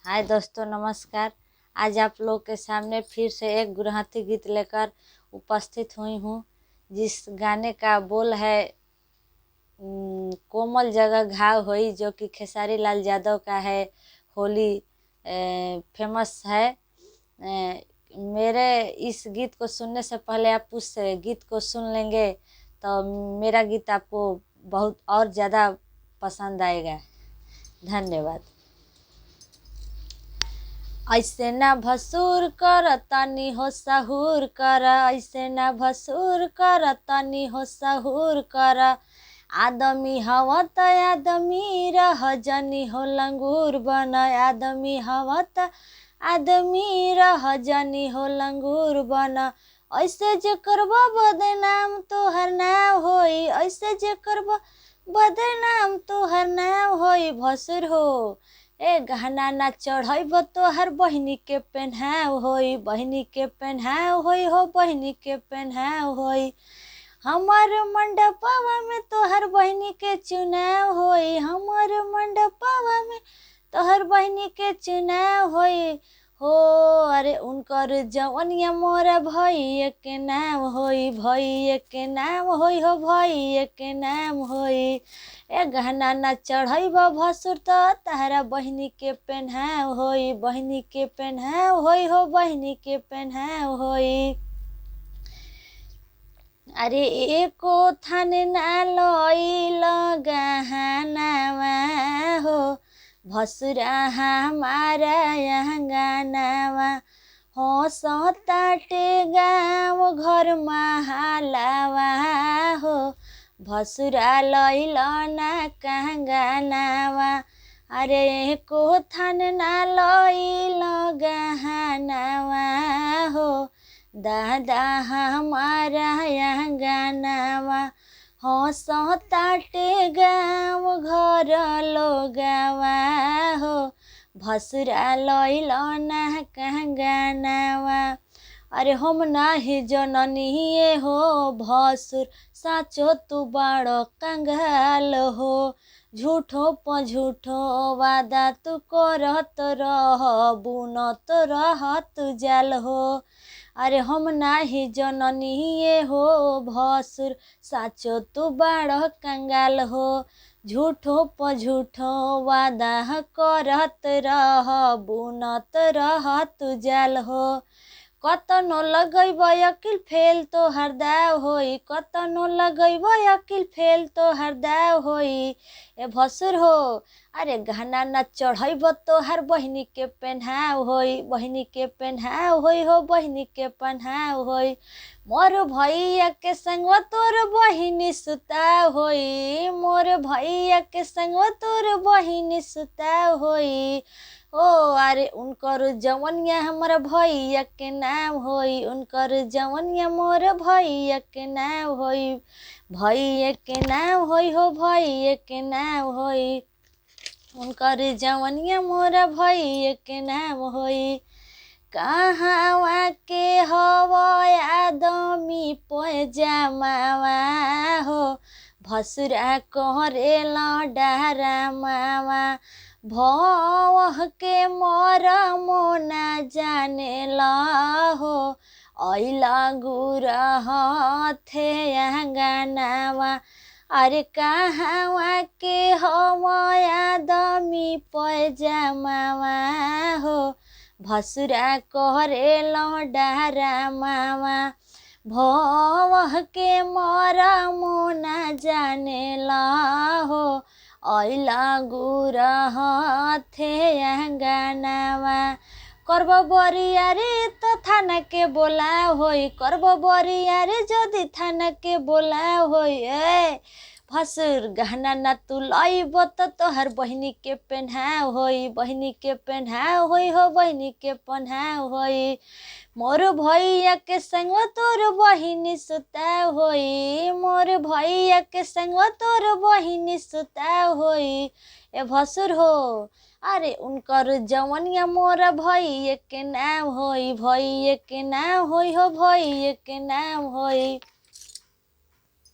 हाय दोस्तों, नमस्कार। आज आप लोग के सामने फिर से एक गुरहथी गीत लेकर उपस्थित हुई हूँ, जिस गाने का बोल है कोमल जगह घाव होई, जो कि खेसारी लाल यादव का है। होली फेमस है। मेरे इस गीत को सुनने से पहले आप उस गीत को सुन लेंगे तो मेरा गीत आपको बहुत और ज़्यादा पसंद आएगा। धन्यवाद। ऐसे ना भसूर कर तनी हो सहूर कर, ऐसे ना भसूर कर तनी हो सहूर कर। आदमी हवा त आदमी रह, जनी हो लंगूर बन। आदमी हवा त आदमी रह, जनी हो लंगूर बन। ऐसे जे करबा बदनाम तोहर नाम होई, ऐसे जे करबा बदनाम तोहर नाम होई। भसुर हो ए गहना ना चढ़ब तोहर बहिनी के पेन्हाव होई, बहिनी के पेन्हाव होई हो, बहिनी के पेन्हाव होई। हमार मंडपवा में तोहर बहिनी के चुनाव होई, हमार मंडपवा में तोहर बहिनी के चुनाव होई हो। अरे उनकर जवनिया मोरा भैया के नाम होई, भैया के नाम होई हो, भैया के नाम होई। ए गहना ना चढ़ब भसुर त तहरा बहिनी के पेन्हाव होई, बहिनी के पेन्हाव होई हो, बहिनी के पेन्हाव होई। अरे एको थान ना लइल गहनावा हो, भसुरा हमारा अंगनावा। हो सताटे गाँव घर महलावा हो, भसुरा लइल ना कंगनावा। अरे एको थान ना लइल गहनावा हो, दादा हमारा अंगनावा। हो सताटे गाँव घर लोगावा हो, भसुरा लइल ना कंगनावा। अरे हम नाही जननी हो भसुर, साचो तू बड़ो कंगाल हो। झूठो प झूठो वादा तू करत रह, बुनत रह तू जाल हो। अरे हम नाही जननी हो भसुर, साचो तू बड़ो कंगाल हो। झूठो प झूठो वादा करत रह, बुनत रह तू जाल हो। कतनो लगैब अकिल फेल तोहर दाव होई, कतनो लगैब अकिल फेल तोहर दाव होई। ए भसुर हो अरे गहना ना चढ़ब तोहर बहिनी के पेन्हाव होई, बहिनी के पेन्हाव होई हो, बहिनी के पेन्हाव होई। मोर भैया के संगवा तोर बहिनी सुताव होई, मोर भैया के संगवा तोर बहिनी सुताव होई। ओ अरे उनकर जवनिया हमारा भैया के नाम होई, उनकर जवनिया मोर भैया के नाम होई, भैया के नाम होई हो, भैया के नाम होई। उनकर जवनिया मोर भैया के नाम होई। कहवा के हवा आदमी पैजामावा हो, भसुरा करेला डरामावा। भवह के मरमो ना जानेला हो, ऐला गुरहथे अंगनावा। अरे कहवा के हवा आदमी पैजामावा हो, भसुरा करेला डरामावा। भवह के मरमो ना जानेला हो, ऐला गुरहथे अंगनावा। करब बरियारी तो थाना के बोलाव होई, करब बरियारी जदि थाना के बोलाव होई। ए भसुर गहना ना तू लइब त तोहर बहिनी के पेन्हाव होई, बहिनी के पेन्हाव होई हो, बहिनी के पेन्हाव होई। मोर भैया के संगवा तोर बहिनी सुताव होई, मोर भैया के संगवा तोर बहिनी सुताव होई। ए भसुर हो अरे उनकर जवनिया मोर भैया के नाम होई, भैया के नाम होई हो, भैया के नाम होई।